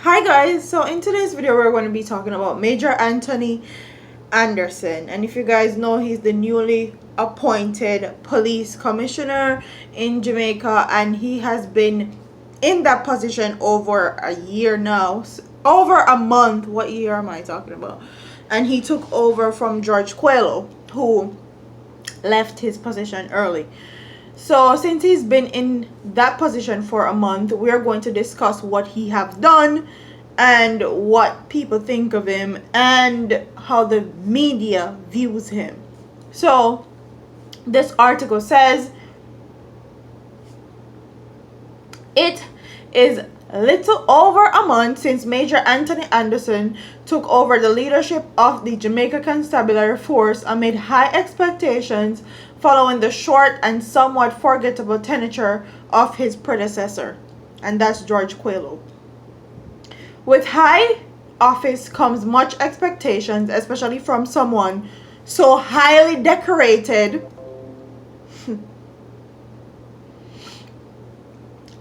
Hi guys, so in today's video we're going to be talking about Major Anthony Anderson, and if you guys know, he's the newly appointed police commissioner in Jamaica, and he has been in that position over a year now, over a month. What year am I talking about? And he took over from George Coelho, who left his position early. So since he's been in that position for a month, we're going to discuss what he have done and what people think of him and how the media views him. So this article says it is little over a month since Major Anthony Anderson took over the leadership of the Jamaica Constabulary Force amid high expectations following the short and somewhat forgettable tenure of his predecessor, and that's George Coelho. With high office comes much expectations, especially from someone so highly decorated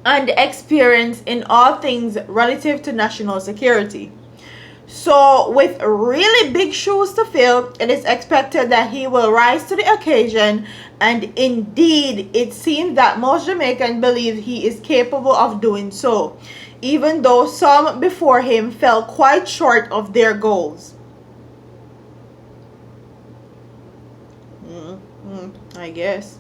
and experienced in all things relative to national security. So, with really big shoes to fill, it is expected that he will rise to the occasion, and indeed, it seems that most Jamaicans believe he is capable of doing so, even though some before him fell quite short of their goals. I guess.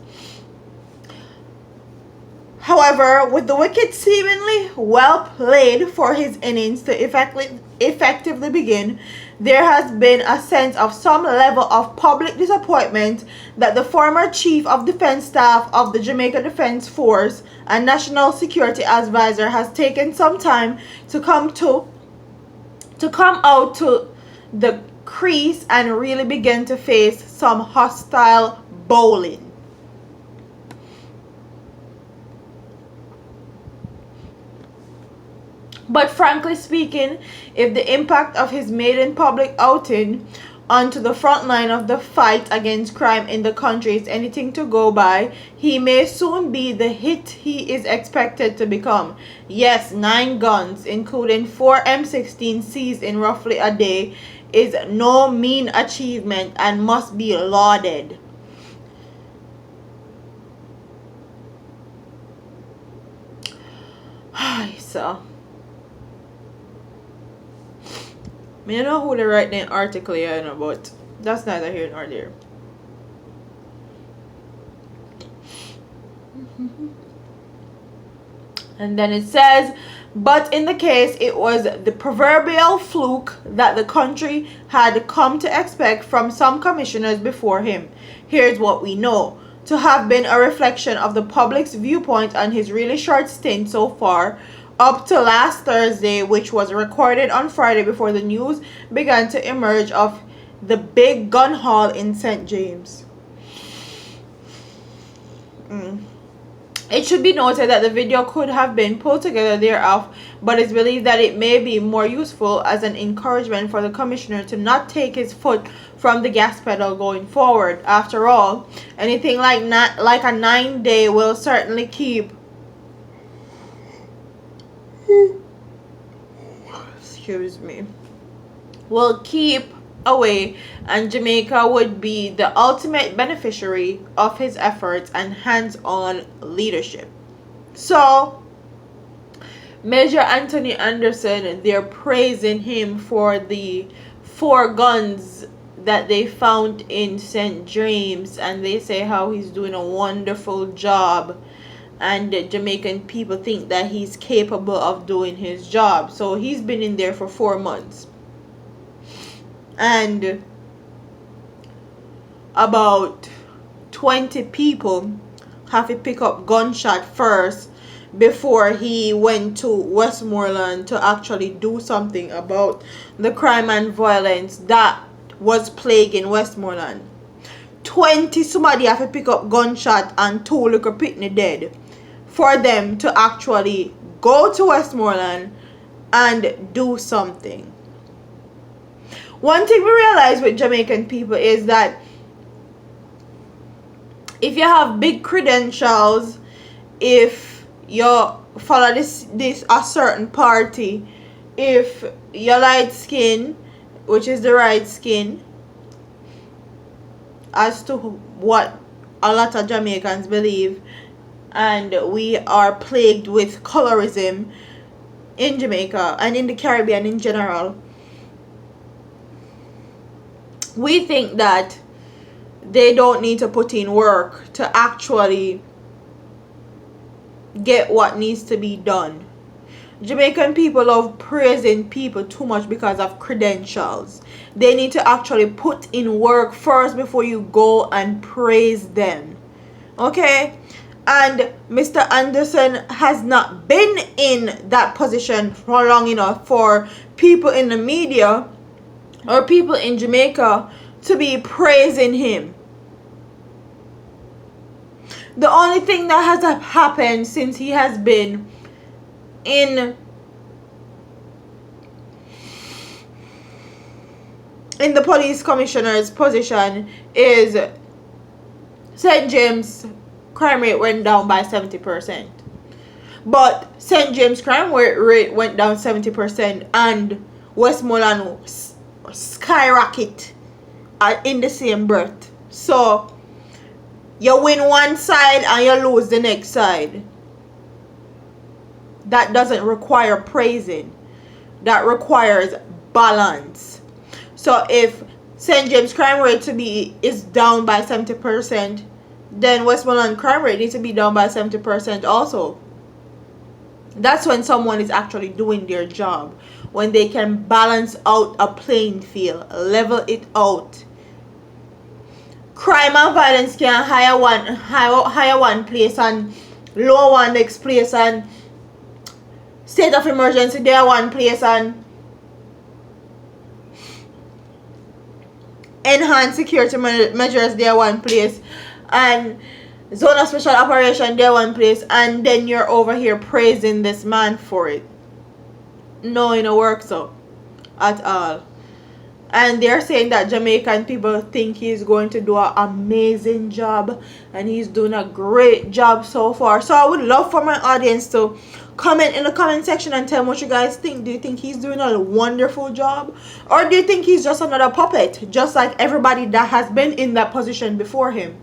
However, with the wicket seemingly well played for his innings to effectively begin, there has been a sense of some level of public disappointment that the former Chief of Defense Staff of the Jamaica Defense Force and National Security Advisor has taken some time to come out to the crease and really begin to face some hostile bowling. But frankly speaking, if the impact of his maiden public outing onto the front line of the fight against crime in the country is anything to go by, he may soon be the hit he is expected to become. Yes, 9 guns, including 4 M16 seized in roughly a day, is no mean achievement and must be lauded. So I don't know who they write the article here, but that's neither here nor there. And then it says, but in the case, it was the proverbial fluke that the country had come to expect from some commissioners before him. Here's what we know to have been a reflection of the public's viewpoint on his really short stint so far, up to last Thursday, which was recorded on Friday before the news began to emerge of the big gun haul in St. James. It should be noted that the video could have been pulled together thereof, but it's believed that it may be more useful as an encouragement for the commissioner to not take his foot from the gas pedal going forward. After all, anything like a 9-day will certainly keep will keep away, and Jamaica would be the ultimate beneficiary of his efforts and hands-on leadership. So Major Anthony Anderson, they're praising him for the 4 guns that they found in St. James, and they say how he's doing a wonderful job, and the Jamaican people think that he's capable of doing his job. So he's been in there for 4 months, and about 20 people have to pick up gunshot first before he went to Westmoreland to actually do something about the crime and violence that was plaguing Westmoreland. 20 somebody have to pick up gunshot and 2 little pitney dead for them to actually go to Westmoreland and do something. One thing we realize with Jamaican people is that if you have big credentials, if you follow this a certain party, if you're light skin, which is the right skin, as to what a lot of Jamaicans believe, and we are plagued with colorism in Jamaica and in the Caribbean in general, we think that they don't need to put in work to actually get what needs to be done. Jamaican people love praising people too much because of credentials. They need to actually put in work first before you go and praise them. Okay? And Mr. Anderson has not been in that position for long enough for people in the media or people in Jamaica to be praising him. The only thing that has happened since he has been in the police commissioner's position is St. James crime rate went down by 70%. But St. James crime rate went down 70% and Westmoreland skyrocket in the same breath. So you win one side and you lose the next side. That doesn't require praising. That requires balance. So if St. James crime rate is down by 70%, then Westmoreland crime rate needs to be down by 70% also. That's when someone is actually doing their job. When they can balance out a playing field, level it out. Crime and violence can higher one place and lower one next place, and state of emergency there one place, and enhanced security measures there one place, and zone of special operation there one place, and then you're over here praising this man for it. No, it don't work so at all. And they're saying that Jamaican people think he's going to do an amazing job, and he's doing a great job so far. So I would love for my audience to comment in the comment section and tell me what you guys think. Do you think he's doing a wonderful job, or do you think he's just another puppet, just like everybody that has been in that position before him?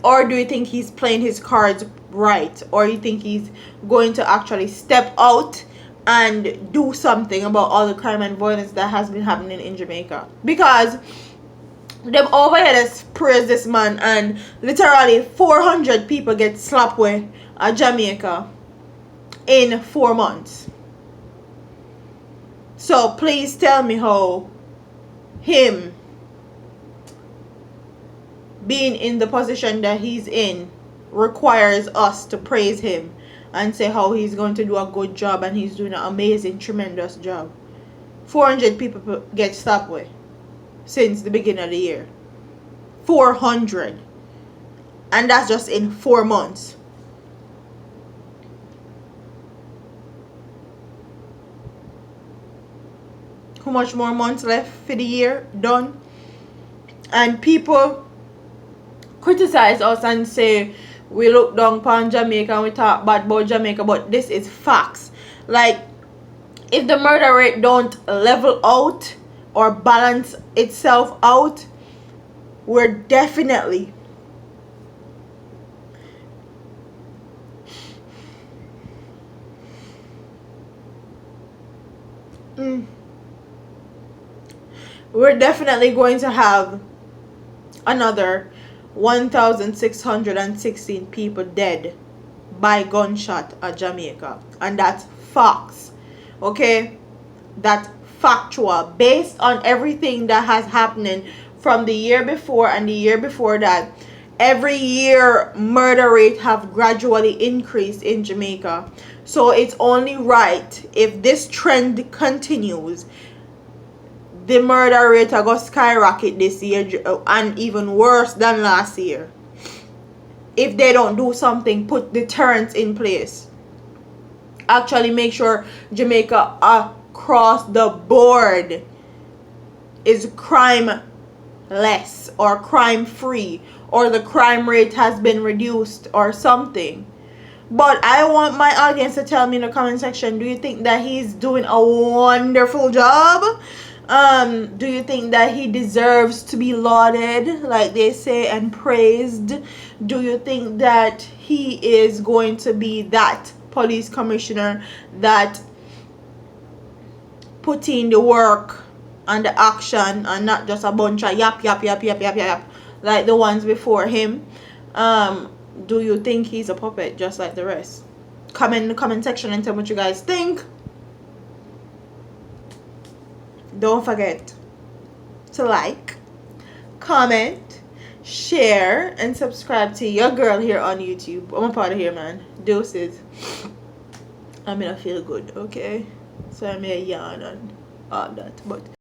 Or do you think he's playing his cards right, or you think he's going to actually step out and do something about all the crime and violence that has been happening in Jamaica? Because them over here let's praise this man, and literally 400 people get slapped with at Jamaica in 4 months. So please tell me how him being in the position that he's in requires us to praise him and say how he's going to do a good job, and he's doing an amazing, tremendous job. 400 people get stopped with since the beginning of the year. 400. And that's just in 4 months. How much more months left for the year? Done. And people criticize us and say we look down upon Jamaica and we talk bad about Jamaica, but this is facts. Like, if the murder rate don't level out or balance itself out, we're definitely going to have another 1,616 people dead by gunshot at Jamaica. And that's facts. Okay? That's factual. Based on everything that has happening from the year before and the year before that, every year murder rate have gradually increased in Jamaica. So it's only right, if this trend continues, the murder rate will go skyrocket this year, and even worse than last year, if they don't do something, put deterrents in place, actually make sure Jamaica across the board is crime less or crime free, or the crime rate has been reduced or something. But I want my audience to tell me in the comment section, do you think that he's doing a wonderful job? Do you think that he deserves to be lauded, like they say, and praised? Do you think that he is going to be that police commissioner that put in the work and the action and not just a bunch of yap like the ones before him? Do you think he's a puppet just like the rest? Comment in the comment section and tell me what you guys think. Don't forget to like, comment, share, and subscribe to your girl here on YouTube. I'm a part of here, man. Doses. I'm gonna feel good, okay? So I'm a yawn and all that, but